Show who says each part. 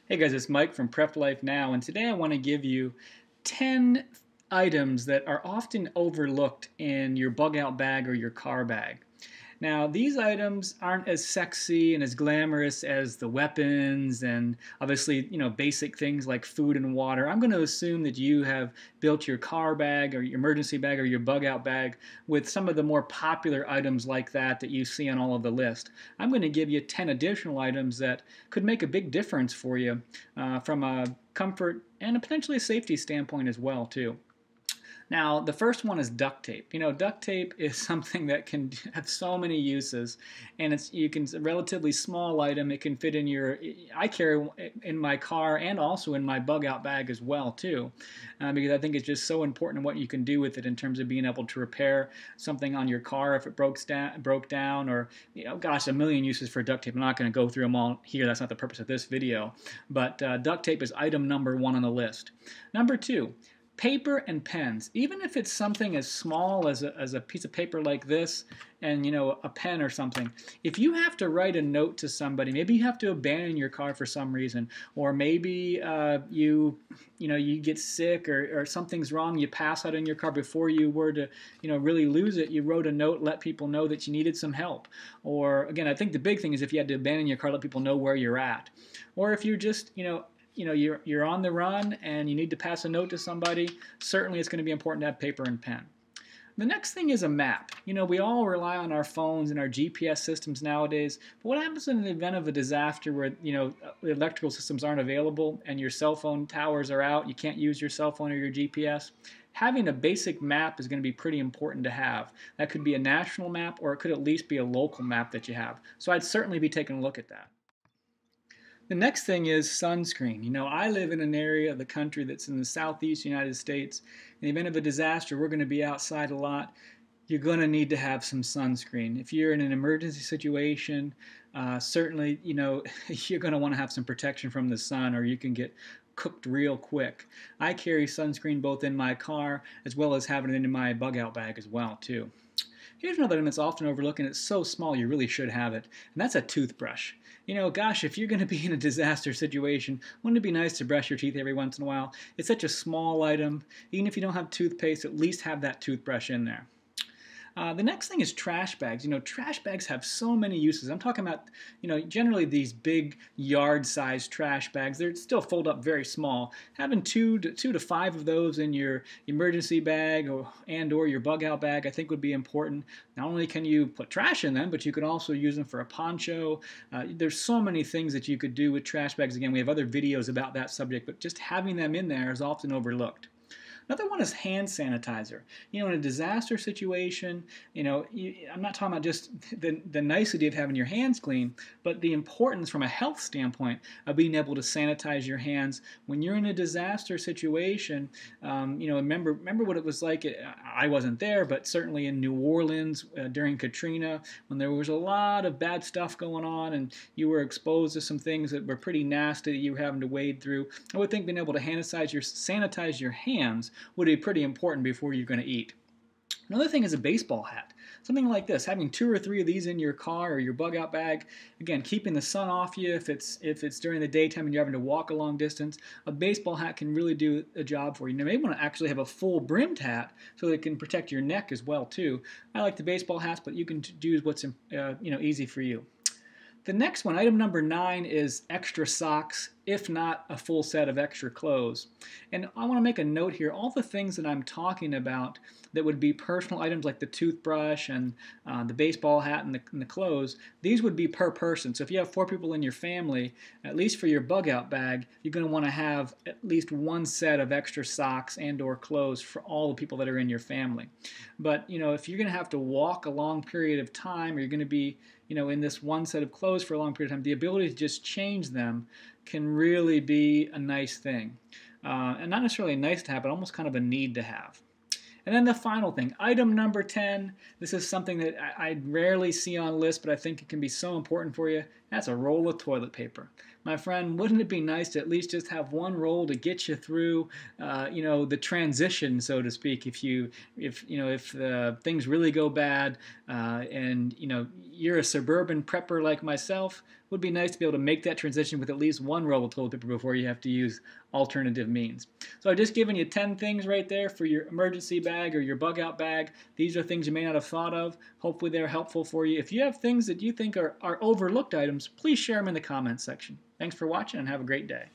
Speaker 1: Hey guys, it's Mike from Prep Life Now, and today I want to give you 10 items that are often overlooked in your bug out bag or your car bag. Now, these items aren't as sexy and as glamorous as the weapons and obviously, basic things like food and water. I'm going to assume that you have built your car bag or your emergency bag or your bug out bag with some of the more popular items like that you see on all of the list. I'm going to give you 10 additional items that could make a big difference for you from a comfort and potentially a safety standpoint as well, too. Now, the first one is duct tape. Duct tape is something that can have so many uses, and it's a relatively small item. It can fit in I carry in my car and also in my bug out bag as well too, because I think it's just so important in what you can do with it in terms of being able to repair something on your car if it broke down, or gosh, a million uses for duct tape. I'm not going to go through them all here. That's not the purpose of this video, but duct tape is item number one on the list. Number two, paper and pens. Even if it's something as small as a piece of paper like this and a pen or something, if you have to write a note to somebody, maybe you have to abandon your car for some reason, or maybe you get sick, or something's wrong, you pass out in your car before you were to really lose it, you wrote a note, let people know that you needed some help. Or again, I think the big thing is if you had to abandon your car, let people know where you're at. Or if you're just you're on the run and you need to pass a note to somebody, certainly it's going to be important to have paper and pen. The next thing is a map. We all rely on our phones and our GPS systems nowadays, but what happens in the event of a disaster where the electrical systems aren't available and your cell phone towers are out, you can't use your cell phone or your GPS? Having a basic map is going to be pretty important to have. That could be a national map, or it could at least be a local map that you have. So I'd certainly be taking a look at that. The next thing is sunscreen. I live in an area of the country that's in the southeast United States. In the event of a disaster, we're going to be outside a lot. You're going to need to have some sunscreen. If you're in an emergency situation, certainly, you're going to want to have some protection from the sun, or you can get cooked real quick. I carry sunscreen both in my car as well as having it in my bug out bag as well, too. Here's another item that's often overlooked, and it's so small you really should have it, and that's a toothbrush. Gosh, if you're going to be in a disaster situation, wouldn't it be nice to brush your teeth every once in a while? It's such a small item. Even if you don't have toothpaste, at least have that toothbrush in there. The next thing is trash bags. Trash bags have so many uses. I'm talking about, generally these big yard-sized trash bags. They're still fold up very small. Having two to five of those in your emergency bag or your bug-out bag, I think would be important. Not only can you put trash in them, but you can also use them for a poncho. There's so many things that you could do with trash bags. Again, we have other videos about that subject, but just having them in there is often overlooked. Another one is hand sanitizer. In a disaster situation, I'm not talking about just the nicety of having your hands clean, but the importance from a health standpoint of being able to sanitize your hands when you're in a disaster situation. Remember what it was like. I wasn't there, but certainly in New Orleans during Katrina, when there was a lot of bad stuff going on and you were exposed to some things that were pretty nasty that you were having to wade through. I would think being able to sanitize your hands would be pretty important before you're going to eat. Another thing is a baseball hat. Something like this, having 2 or 3 of these in your car or your bug out bag. Again, keeping the sun off you if it's during the daytime and you're having to walk a long distance. A baseball hat can really do a job for you. You may want to actually have a full brimmed hat so that it can protect your neck as well too. I like the baseball hats, but you can do what's easy for you. The next one, item number 9, is extra socks, if not a full set of extra clothes. And I want to make a note here, all the things that I'm talking about that would be personal items like the toothbrush and the baseball hat and the clothes, these would be per person. So if you have 4 people in your family, at least for your bug out bag, you're going to want to have at least 1 set of extra socks and or clothes for all the people that are in your family. But if you're going to have to walk a long period of time, or you're going to be in this 1 set of clothes for a long period of time, the ability to just change them can really be a nice thing. And not necessarily nice to have, but almost kind of a need to have. And then the final thing, item number 10, this is something that I rarely see on lists, but I think it can be so important for you, That's a roll of toilet paper. My friend, wouldn't it be nice to at least just have one roll to get you through, the transition, so to speak, if things really go bad, and you're a suburban prepper like myself, it would be nice to be able to make that transition with at least one roll of toilet paper before you have to use alternative means. So I've just given you 10 things right there for your emergency bag or your bug out bag. These are things you may not have thought of. Hopefully they're helpful for you. If you have things that you think are overlooked items, please share them in the comments section. Thanks for watching and have a great day.